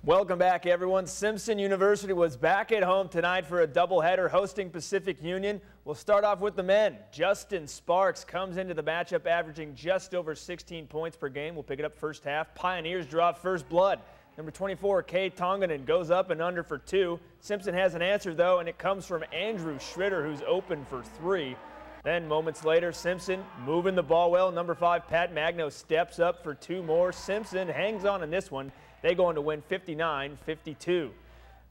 Welcome back, everyone. Simpson University was back at home tonight for a doubleheader hosting Pacific Union. We'll start off with the men. Justin Sparks comes into the matchup averaging just over 16 points per game. We'll pick it up first half. Pioneers draw first blood. Number 24, Kay Tonganen, goes up and under for 2. Simpson has an answer, though, and it comes from Andrew Schritter, who's open for 3. Then moments later, Simpson moving the ball well. Number 5, Pat Magno, steps up for 2 more. Simpson hangs on in this one. They go on to win 59-52.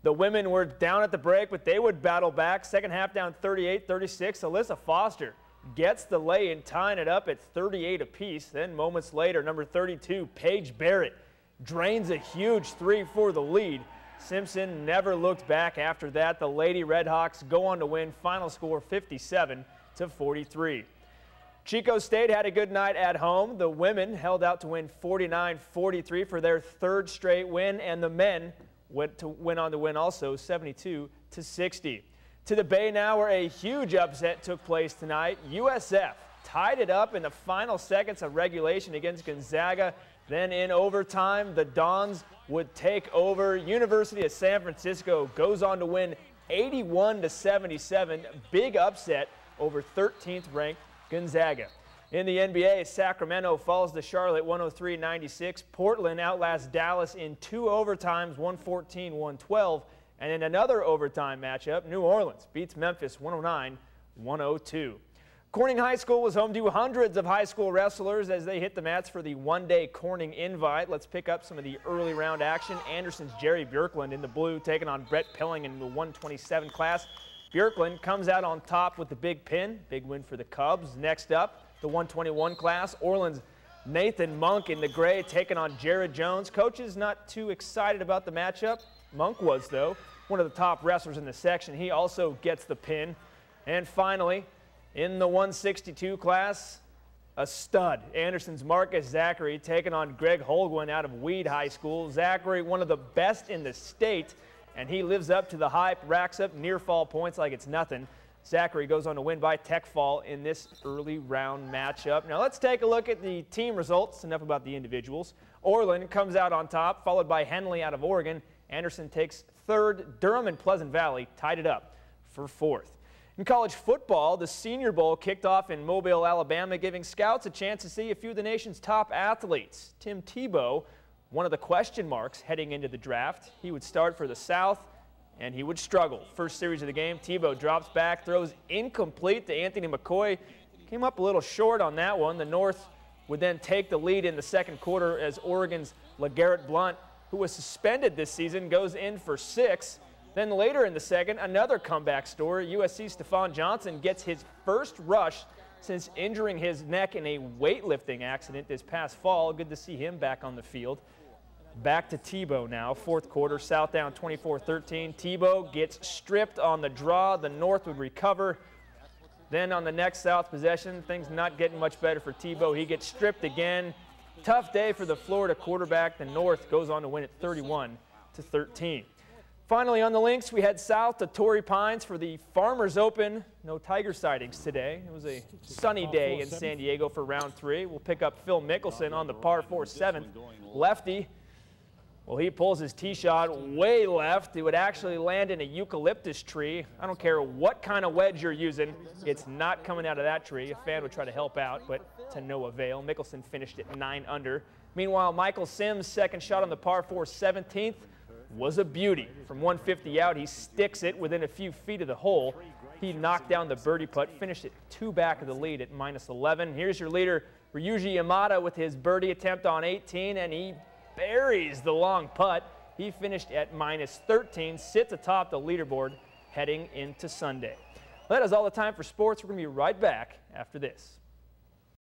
The women were down at the break, but they would battle back. Second half down 38-36. Alyssa Foster gets the lay-in, tying it up at 38 apiece. Then moments later, number 32, Paige Barrett, drains a huge 3 for the lead. Simpson never looked back after that. The Lady Redhawks go on to win. Final score 57-43. Chico State had a good night at home. The women held out to win 49-43 for their 3rd straight win, and the men went on to win also 72-60. To the Bay now, where a huge upset took place tonight. USF tied it up in the final seconds of regulation against Gonzaga. Then in overtime, the Dons would take over. University of San Francisco goes on to win 81-77. Big upset over 13th ranked Gonzaga. In the NBA, Sacramento falls to Charlotte 103-96. Portland outlasts Dallas in 2 overtimes, 114-112. And in another overtime matchup, New Orleans beats Memphis 109-102. Corning High School was home to hundreds of high school wrestlers as they hit the mats for the one-day Corning Invite. Let's pick up some of the early round action. Anderson's Jerry Björklund in the blue, taking on Brett Pilling in the 127 class. Björklund comes out on top with the big pin. Big win for the Cubs. Next up, the 121 class. Orland's Nathan Monk in the gray, taking on Jared Jones. Coaches not too excited about the matchup. Monk was, though, one of the top wrestlers in the section. He also gets the pin. And finally, in the 162 class, a stud. Anderson's Marcus Zachary taking on Greg Holguin out of Weed High School. Zachary, one of the best in the state, and he lives up to the hype, racks up near fall points like it's nothing. Zachary goes on to win by tech fall in this early round matchup. Now let's take a look at the team results. Enough about the individuals. Orland comes out on top, followed by Henley out of Oregon. Anderson takes 3rd. Durham and Pleasant Valley tied it up for 4th. In college football, the Senior Bowl kicked off in Mobile, Alabama, giving scouts a chance to see a few of the nation's top athletes. Tim Tebow, one of the question marks heading into the draft. He would start for the South, and he would struggle. First series of the game, Tebow drops back, throws incomplete to Anthony McCoy. Came up a little short on that one. The North would then take the lead in the second quarter as Oregon's LeGarrette Blount, who was suspended this season, goes in for 6. Then later in the second, another comeback story. USC's Stephon Johnson gets his first rush since injuring his neck in a weightlifting accident this past fall. Good to see him back on the field. Back to Tebow now, 4th quarter, South down 24-13. Tebow gets stripped on the draw. The North would recover. Then on the next South possession, things not getting much better for Tebow. He gets stripped again. Tough day for the Florida quarterback. The North goes on to win it 31-13. Finally on the links, we head south to Torrey Pines for the Farmers Open. No tiger sightings today. It was a sunny day in San Diego for round 3. We'll pick up Phil Mickelson on the par 4 7th. Lefty. Well, he pulls his tee shot way left. It would actually land in a eucalyptus tree. I don't care what kind of wedge you're using. It's not coming out of that tree. A fan would try to help out, but to no avail. Mickelson finished at 9 under. Meanwhile, Michael Sims' second shot on the par 4 17th was a beauty. From 150 out, he sticks it within a few feet of the hole. He knocked down the birdie putt, finished it 2 back of the lead at -11. Here's your leader, Ryuji Yamada, with his birdie attempt on 18, and he buries the long putt. He finished at -13, sits atop the leaderboard heading into Sunday. That is all the time for sports. We're going to be right back after this.